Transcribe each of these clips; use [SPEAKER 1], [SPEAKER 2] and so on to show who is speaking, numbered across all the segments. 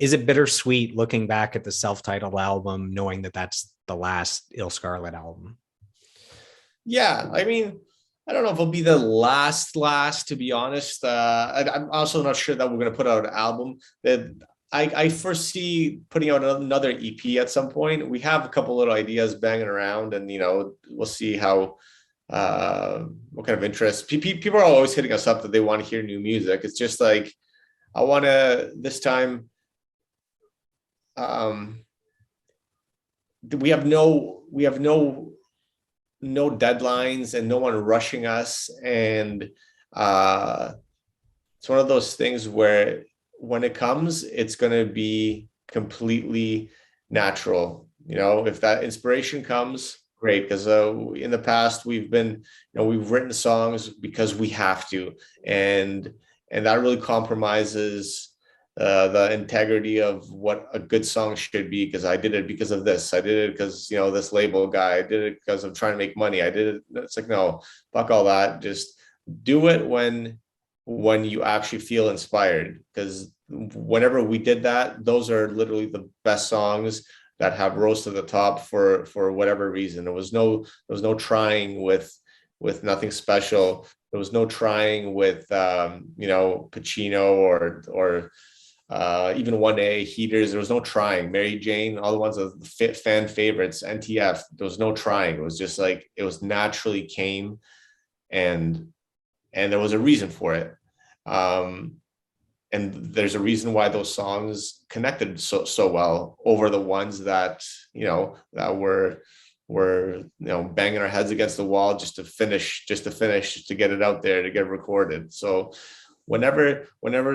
[SPEAKER 1] Is it bittersweet looking back at the self-titled album, knowing that that's the last illScarlett album?
[SPEAKER 2] Yeah, I mean, I don't know if it'll be the last, to be honest. I'm also not sure that we're going to put out an album. That I foresee putting out another EP at some point. We have a couple little ideas banging around, and we'll see how what kind of interest. People are always hitting us up that they want to hear new music. It's just like I want to this time. Um, we have no deadlines and no one rushing us, and uh it's one of those things where when it comes it's going to be completely natural. If that inspiration comes, great, because in the past we've written songs because we have to, and that really compromises the integrity of what a good song should be, because I did it because of this. I did it because, this label guy. I did it because I'm trying to make money. I did it. It's like, no, fuck all that. Just do it when you actually feel inspired. Because whenever we did that, those are literally the best songs that have rose to the top for whatever reason. There was no trying with nothing special. There was no trying with Pacino or even 1A, Heaters. There was no trying. Mary Jane, all the ones of fan favorites, NTF. There was no trying. It was just like it was naturally came, and there was a reason for it. And there's a reason why those songs connected so well over the ones that that were banging our heads against the wall just to finish, to get it out there, to get recorded. So whenever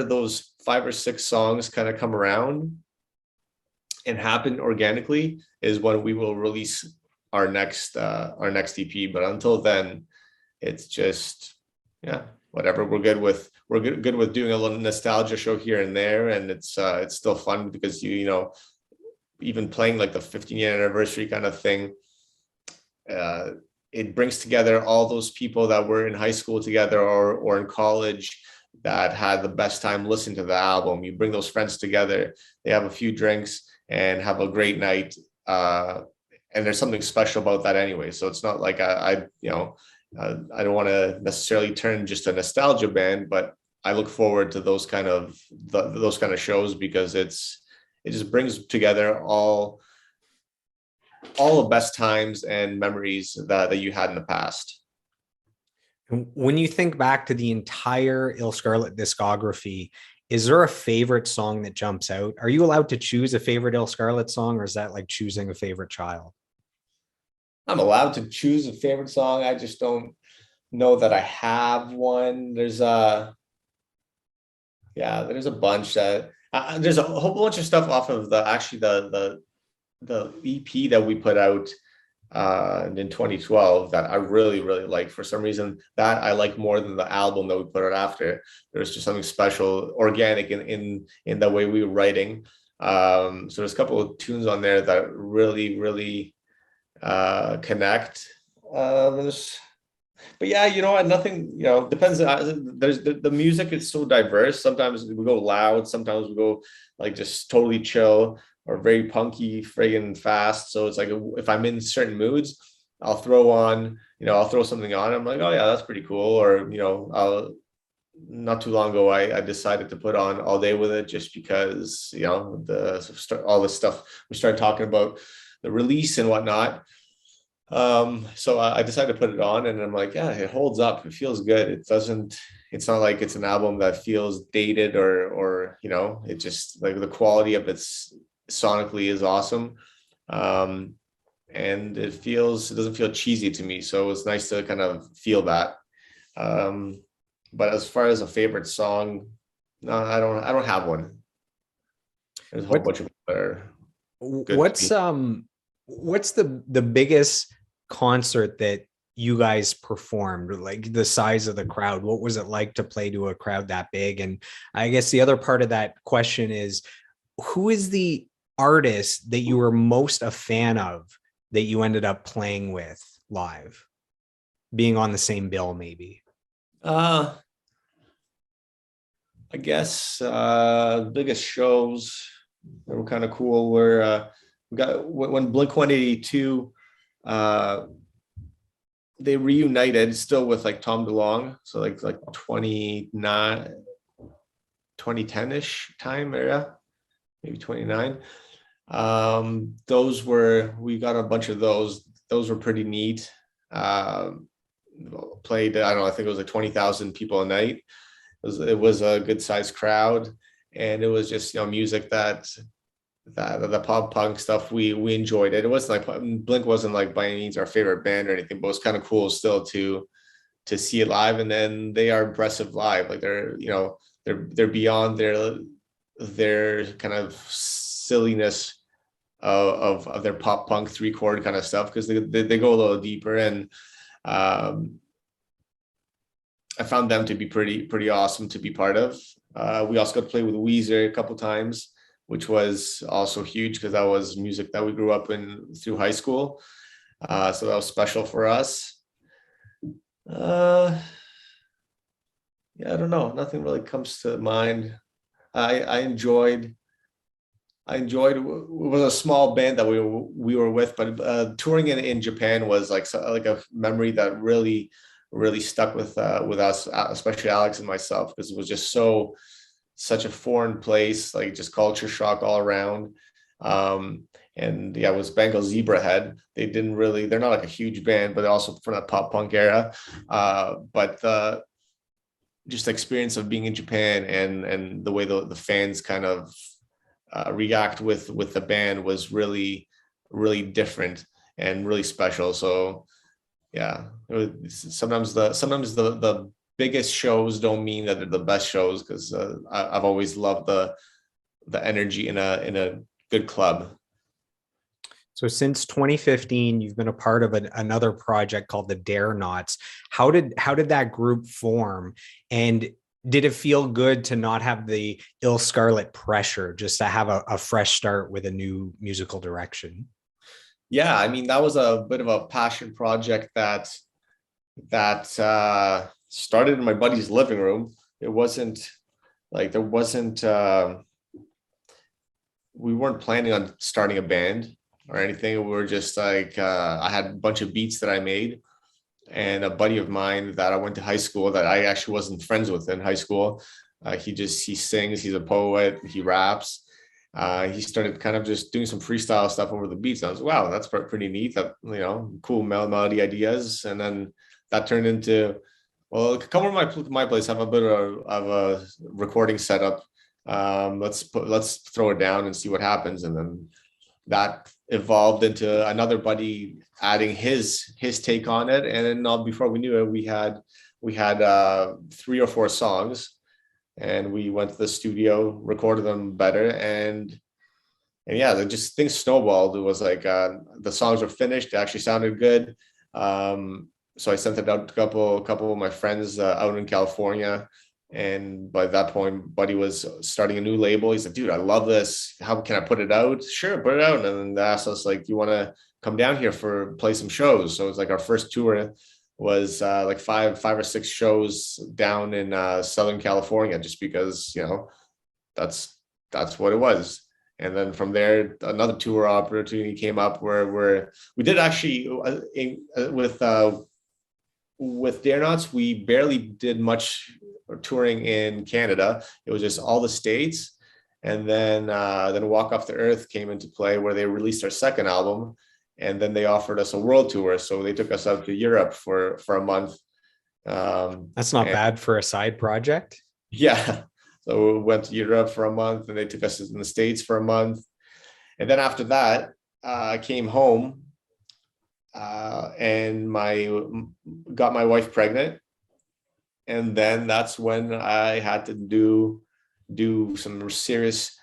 [SPEAKER 2] those 5 or 6 songs kind of come around and happen organically is when we will release our next EP. But until then, it's just, yeah, whatever. We're good with doing a little nostalgia show here and there, and it's still fun because even playing like the 15-year anniversary kind of thing, it brings together all those people that were in high school together or in college that had the best time listening to the album. You bring those friends together, they have a few drinks and have a great night. And there's something special about that anyway. So it's not like I don't want to necessarily turn just a nostalgia band, but I look forward to those kind of shows because it just brings together all the best times and memories that you had in the past.
[SPEAKER 1] When you think back to the entire illScarlett discography, is there a favorite song that jumps out? Are you allowed to choose a favorite illScarlett song, or is that like choosing a favorite child?
[SPEAKER 2] I'm allowed to choose a favorite song. I just don't know that I have one. There's a bunch that there's a whole bunch of stuff off of the EP that we put out in 2012 that I really, really like. For some reason, that I like more than the album that we put out after. There's just something special, organic in the way we were writing. So there's a couple of tunes on there that really, really connect. But yeah, nothing, depends. There's the music is so diverse. Sometimes we go loud, sometimes we go like just totally chill or very punky, friggin' fast. So it's like if I'm in certain moods, I'll throw something on. I'm like, oh yeah, that's pretty cool. Or not too long ago, I decided to put on All Day with It just because all this stuff we started talking about the release and whatnot. So I decided to put it on, and I'm like, yeah, it holds up. It feels good. It's not like it's an album that feels dated or it just like the quality of its sonically is awesome. And it doesn't feel cheesy to me. So it's nice to kind of feel that. But as far as a favorite song, no, I don't have one. There's a whole bunch of other good.
[SPEAKER 1] What's the biggest concert that you guys performed, like the size of the crowd? What was it like to play to a crowd that big? And I guess the other part of that question is, who is the artist that you were most a fan of that you ended up playing with live, being on the same bill maybe?
[SPEAKER 2] I guess biggest shows. They were kind of cool. We got when Blink 182 they reunited still with like Tom DeLonge, so like 2010-ish time area, maybe 29. We got a bunch of those were pretty neat. Played, I don't know, I think it was like 20,000 people a night. It was a good sized crowd, and it was just, music that the pop punk stuff, we enjoyed it. It wasn't like Blink wasn't like by any means our favorite band or anything, but it was kind of cool still to see it live. And then they are impressive live. Like they're beyond their kind of silliness of their pop punk 3-chord kind of stuff, because they go a little deeper. And I found them to be pretty awesome to be part of. We also got to play with Weezer a couple times, which was also huge because that was music that we grew up in through high school. So that was special for us. Yeah, I don't know. Nothing really comes to mind. I enjoyed. It was a small band that we were with, but touring in Japan was like a memory that really stuck with us, especially Alex and myself, because it was just such a foreign place, like just culture shock all around. And yeah, it was Bengal Zebrahead. They're not like a huge band, but also from that pop punk era. But just the experience of being in Japan and the way the fans kind of react with the band was really different and really special. So yeah, sometimes the biggest shows don't mean that they're the best shows, because I've always loved the energy in a good club.
[SPEAKER 1] So since 2015, you've been a part of another project called the Dare Knots. How did that group form? And did it feel good to not have the illScarlett pressure, just to have a fresh start with a new musical direction?
[SPEAKER 2] Yeah, I mean, that was a bit of a passion project that started in my buddy's living room. It wasn't like we weren't planning on starting a band or anything. We were just like, I had a bunch of beats that I made, and a buddy of mine that I went to high school that I actually wasn't friends with in high school. He sings, he's a poet, he raps. He started kind of just doing some freestyle stuff over the beats. And I was, wow, that's pretty neat. That, cool melody ideas. And then that turned into, well, come over to my place, have a bit of a recording setup. Let's throw it down and see what happens. And then that evolved into another buddy adding his take on it. And then before we knew it, we had 3 or 4 songs, and we went to the studio, recorded them better, and yeah, things snowballed. It was like the songs were finished, they actually sounded good. So I sent it out to a couple of my friends out in California. And by that point, Buddy was starting a new label. He's like, dude, I love this. How can I put it out? Sure, put it out. And then they asked us, like, you want to come down here play some shows? So it was like our first tour was like five or six shows down in Southern California, just because, that's what it was. And then from there, another tour opportunity came up where we did actually with Dare Knots, we barely did much touring in Canada. It was just all the States. And then Walk Off the Earth came into play, where they released our second album. And then they offered us a world tour. So they took us out to Europe for a month.
[SPEAKER 1] That's not bad for a side project.
[SPEAKER 2] Yeah. So we went to Europe for a month, and they took us in the States for a month. And then after that, I came home and got my wife pregnant. And then that's when I had to do some serious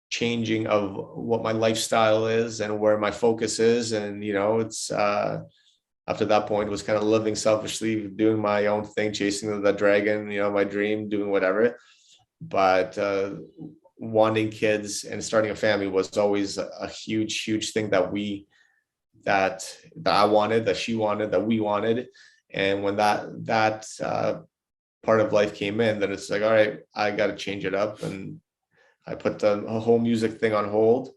[SPEAKER 2] changing of what my lifestyle is and where my focus is. And, it's after that point, it was kind of living selfishly, doing my own thing, chasing the dragon, my dream, doing whatever. But wanting kids and starting a family was always a huge thing that I wanted, that she wanted, that we wanted. And when that part of life came in, then it's like, all right, I got to change it up. And I put the whole music thing on hold,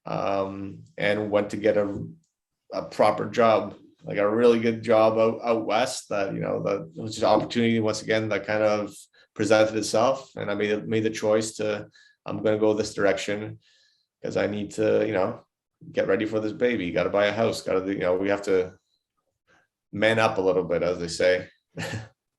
[SPEAKER 2] and went to get a proper job, like a really good job out west. That that was just opportunity once again that kind of presented itself, and I made the choice to I'm going to go this direction because I need to get ready for this baby. Got to buy a house. Got to we have to man up a little bit, as they say.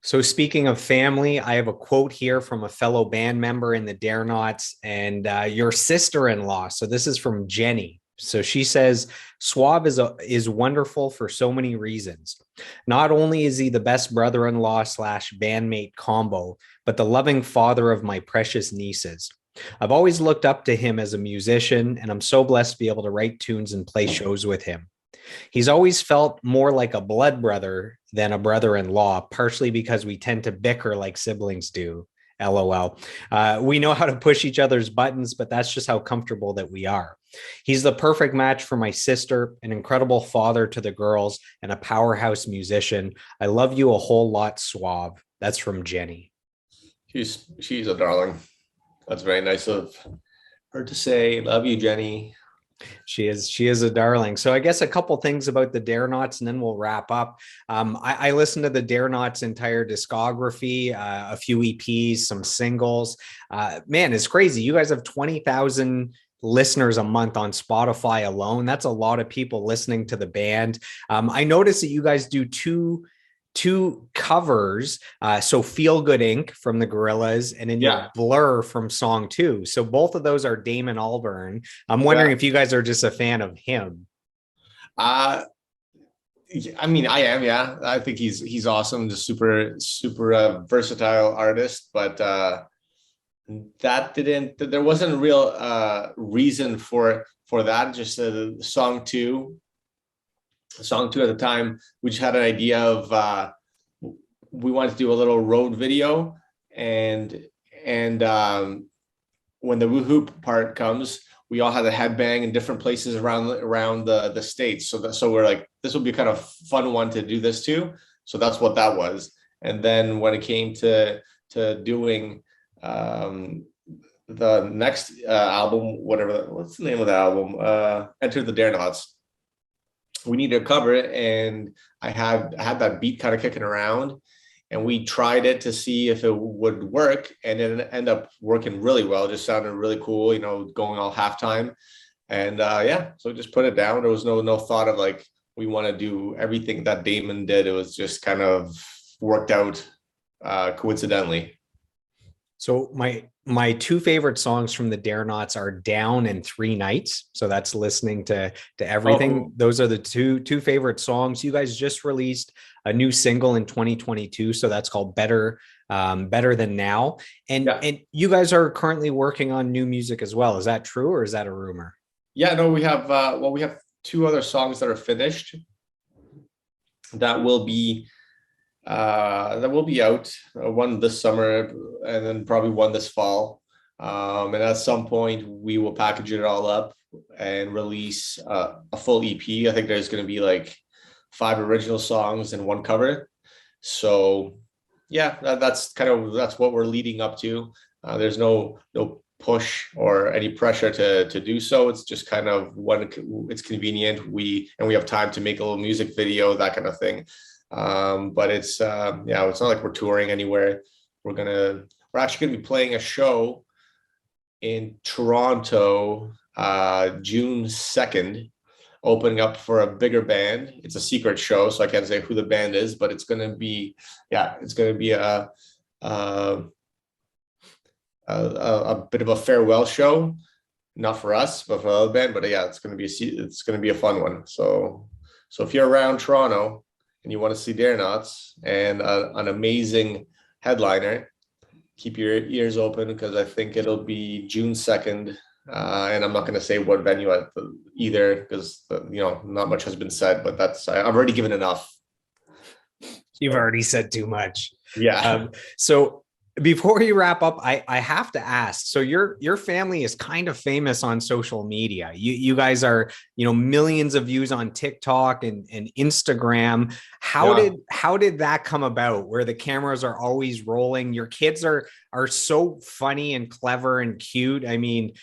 [SPEAKER 1] So speaking of family, I have a quote here from a fellow band member in the Dare Nots and your sister-in-law. So this is from Jenny. So she says, Swav is wonderful for so many reasons. Not only is he the best brother-in-law / bandmate combo, but the loving father of my precious nieces. I've always looked up to him as a musician, and I'm so blessed to be able to write tunes and play shows with him. He's always felt more like a blood brother than a brother-in-law, partially because we tend to bicker like siblings do. LOL. We know how to push each other's buttons, but that's just how comfortable that we are. He's the perfect match for my sister, an incredible father to the girls, and a powerhouse musician. I love you a whole lot, Swav. That's from Jenny.
[SPEAKER 2] She's a darling. That's very nice of her to say. Love you, Jenny.
[SPEAKER 1] She is a darling. So I guess a couple things about the Dare Nots, and then we'll wrap up. I listened to the Dare Nots entire discography, a few EPs, some singles. Man, it's crazy. You guys have 20,000 listeners a month on Spotify alone. That's a lot of people listening to the band. I noticed that you guys do two covers. So Feel Good Inc. from the Gorillaz, and then your Blur from Song 2. So both of those are Damon Albarn. I'm wondering if you guys are just a fan of him.
[SPEAKER 2] I mean, I am. Yeah, I think he's awesome. Just super versatile artist. But there wasn't a real reason for that. Just Song 2 at the time, we just had an idea of we wanted to do a little road video, and when the woohoo part comes, we all had a headbang in different places around the states. So we're like, this will be kind of fun one to do this too. So that's what that was. And then when it came to doing the next album, what's the name of the album? Enter the Dare Nots. We needed to cover it, and I had that beat kind of kicking around, and we tried it to see if it would work, and it ended up working really well. It just sounded really cool, going all halftime, and so just put it down. There was no thought of like we want to do everything that Damon did. It was just kind of worked out coincidentally.
[SPEAKER 1] So my two favorite songs from the Dare Nots are Down and 3 Nights. So that's listening to everything. Oh. Those are the two favorite songs. You guys just released a new single in 2022. So that's called Better Than Now. And you guys are currently working on new music as well. Is that true, or is that a rumor?
[SPEAKER 2] Yeah, no, we have 2 other songs that are finished that will be out, one this summer and then probably one this fall, and at some point we will package it all up and release a full EP. I think there's going to be like 5 original songs and 1 cover. So yeah, that's what we're leading up to. There's no push or any pressure to do so. It's just kind of when it's convenient, we have time to make a little music video, that kind of thing. But it's not like we're touring anywhere. We're actually gonna be playing a show in Toronto, June 2nd, opening up for a bigger band. It's a secret show, so I can't say who the band is, but it's gonna be a bit of a farewell show, not for us, but for the other band. But yeah, it's gonna be a fun one. So if you're around Toronto and you want to see Dare Nots and an amazing headliner, keep your ears open, because I think it'll be June 2nd. And I'm not going to say what venue either, because not much has been said, but I've already given enough.
[SPEAKER 1] You've already said too much.
[SPEAKER 2] Yeah.
[SPEAKER 1] So Before we wrap up, I have to ask. So your family is kind of famous on social media. You guys are, millions of views on TikTok and Instagram.
[SPEAKER 2] Yeah.
[SPEAKER 1] How did that come about? Where the cameras are always rolling? Your kids are so funny and clever and cute. I mean,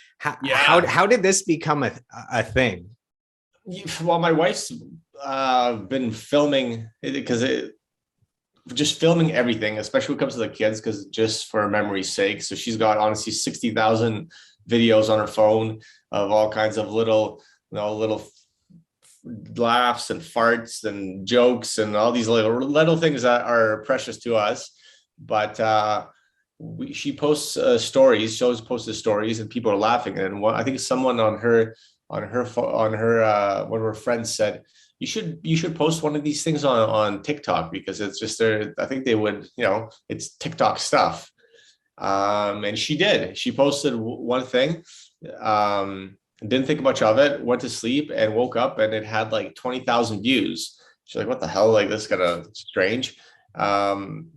[SPEAKER 2] Yeah.
[SPEAKER 1] how did this become a thing?
[SPEAKER 2] Well, my wife's been filming because just filming everything, especially when it comes to the kids, because just for memory's sake. So she's got honestly 60,000 videos on her phone of all kinds of little laughs and farts and jokes and all these little things that are precious to us. But she posts stories, shows posted stories, and people are laughing. And I think someone on her one of her friends said, you should post one of these things on TikTok, because it's just there. I think they would, it's TikTok stuff. And she did. She posted one thing, didn't think much of it, went to sleep and woke up and it had like 20,000 views. She's like, what the hell? Like, this is kind of strange. And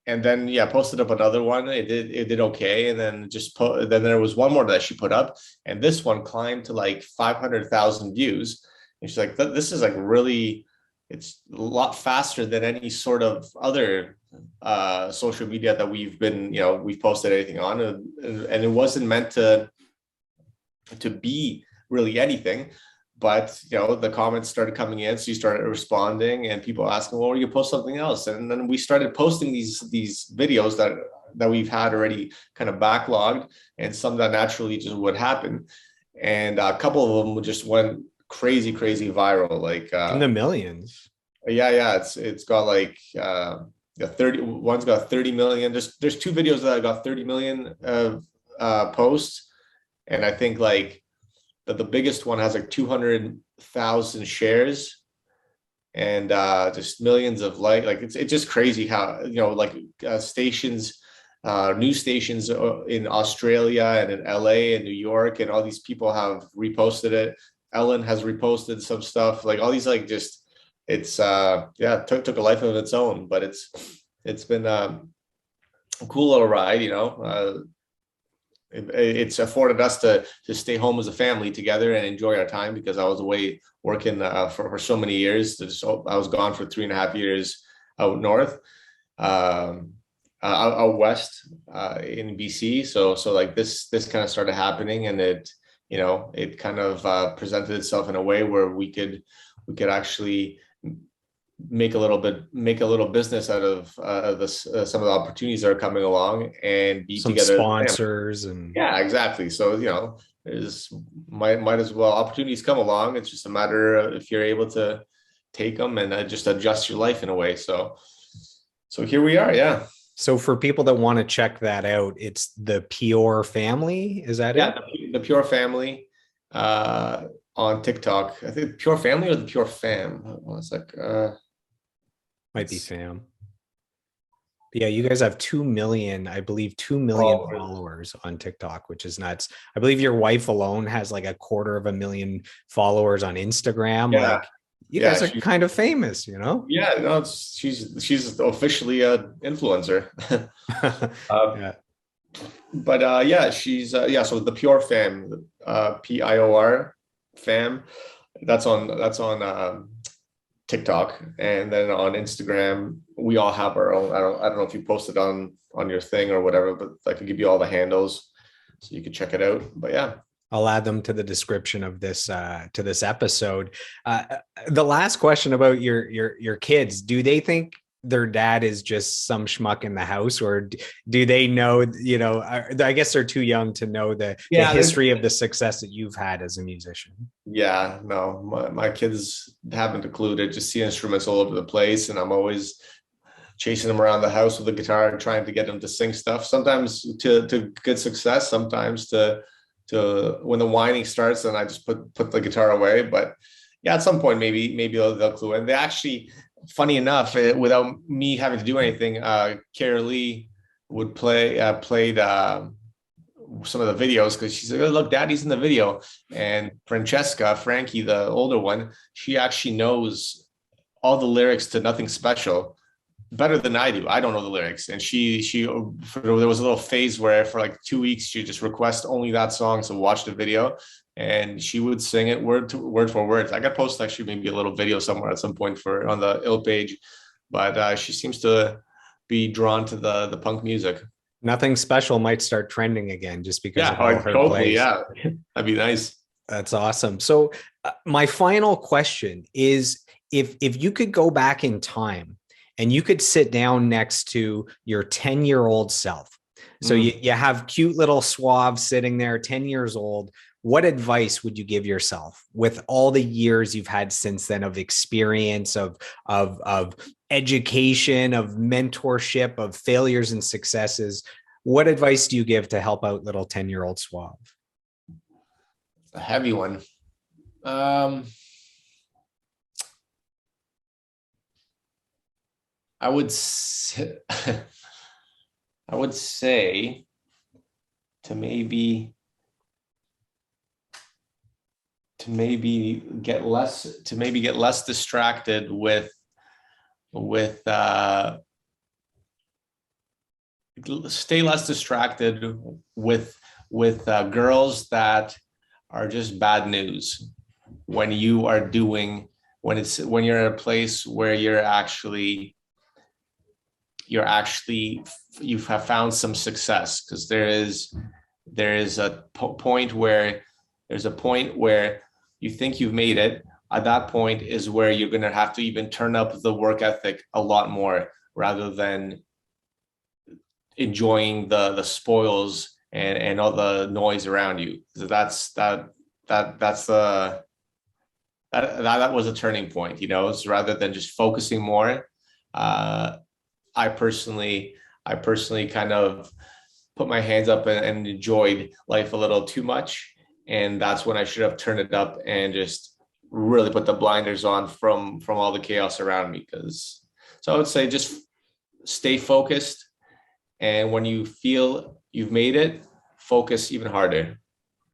[SPEAKER 2] then posted up another one. It did okay, and then then there was one more that she put up, and this one climbed to like 500,000 views. And she's like, this is like really, it's a lot faster than any sort of other social media that we've posted anything on, and it wasn't meant to be really anything. But the comments started coming in, so you started responding, and people asking, well, you post something else. And then we started posting these videos that we've had already kind of backlogged, and some that naturally just would happen. And a couple of them just went crazy viral, like
[SPEAKER 1] In the millions.
[SPEAKER 2] yeah. It's got like 30, one's got 30 million. There's two videos that got 30 million posts, and I think like the biggest one has like 200,000 shares, and just millions of like it's just crazy how stations, news stations in Australia and in LA and New York, and all these people have reposted it. Ellen has reposted some stuff, like all these, like, just it's took a life of its own. But it's been a cool little ride. It's afforded us to stay home as a family together and enjoy our time, because I was away working for so many years. I was gone for 3.5 years out north, out west in BC. So like this kind of started happening, and it kind of presented itself in a way where we could actually make a little business out of this, some of the opportunities that are coming along, and be
[SPEAKER 1] Some
[SPEAKER 2] together
[SPEAKER 1] sponsors and
[SPEAKER 2] yeah, exactly. So there's might as well, opportunities come along. It's just a matter of if you're able to take them and just adjust your life in a way. So here we are. Yeah.
[SPEAKER 1] So for people that want to check that out, it's the Pior family. Is that it?
[SPEAKER 2] The Pure Family on TikTok. I think Pure Family or the Pure Fam. One sec.
[SPEAKER 1] Might be fam. But yeah, you guys have 2 million, I believe 2 million followers on TikTok, which is nuts. I believe your wife alone has like 250,000 followers on Instagram.
[SPEAKER 2] Yeah.
[SPEAKER 1] Like, you guys are kind of famous,
[SPEAKER 2] Yeah, no, she's officially an influencer.
[SPEAKER 1] Yeah.
[SPEAKER 2] But she's so the Pure Fam, PIOR Fam, that's on TikTok, and then on Instagram we all have our own. I don't know if you posted on your thing or whatever, but I can give you all the handles so you can check it out. But yeah,
[SPEAKER 1] I'll add them to the description of this episode. The last question about your kids: do they think their dad is just some schmuck in the house, or do they know? I guess they're too young to know the history of the success that you've had as a musician.
[SPEAKER 2] Yeah, no, my kids haven't a clue. They just see instruments all over the place, and I'm always chasing them around the house with a guitar and trying to get them to sing stuff. Sometimes to good success, sometimes to when the whining starts, and I just put the guitar away. But yeah, at some point maybe they'll clue. And they actually, funny enough, without me having to do anything, Kara Lee would played some of the videos, because she's like, oh, look, daddy's in the video. And Frankie, the older one, she actually knows all the lyrics to Nothing Special. better than I do. I don't know the lyrics, and there was a little phase where for like 2 weeks she just request only that song, so watch the video, and she would sing it word for word. I got post actually maybe a little video somewhere at some point for on the ill page, but she seems to be drawn to the punk music.
[SPEAKER 1] Nothing Special might start trending again just because
[SPEAKER 2] Yeah,
[SPEAKER 1] of all her
[SPEAKER 2] hopefully,
[SPEAKER 1] plays.
[SPEAKER 2] yeah, that'd be nice.
[SPEAKER 1] That's awesome. So my final question is, if you could go back in time and you could sit down next to your 10-year-old self. So you have cute little Swav sitting there, 10 years old. What advice would you give yourself with all the years you've had since then of experience, of education, of mentorship, of failures and successes? What advice do you give to help out little 10-year-old Swav?
[SPEAKER 2] A heavy one. I would say, I would say to maybe get less distracted with stay less distracted with girls that are just bad news when you are doing when you're in a place where you have found some success, because there is a point where you think you've made it. At that point is where you're going to have to even turn up the work ethic a lot more, rather than enjoying the spoils and all the noise around you. So that was a turning point, so rather than just focusing more, I personally kind of put my hands up and enjoyed life a little too much. And that's when I should have turned it up and just really put the blinders on from all the chaos around me. So I would say just stay focused. And when you feel you've made it, focus even harder.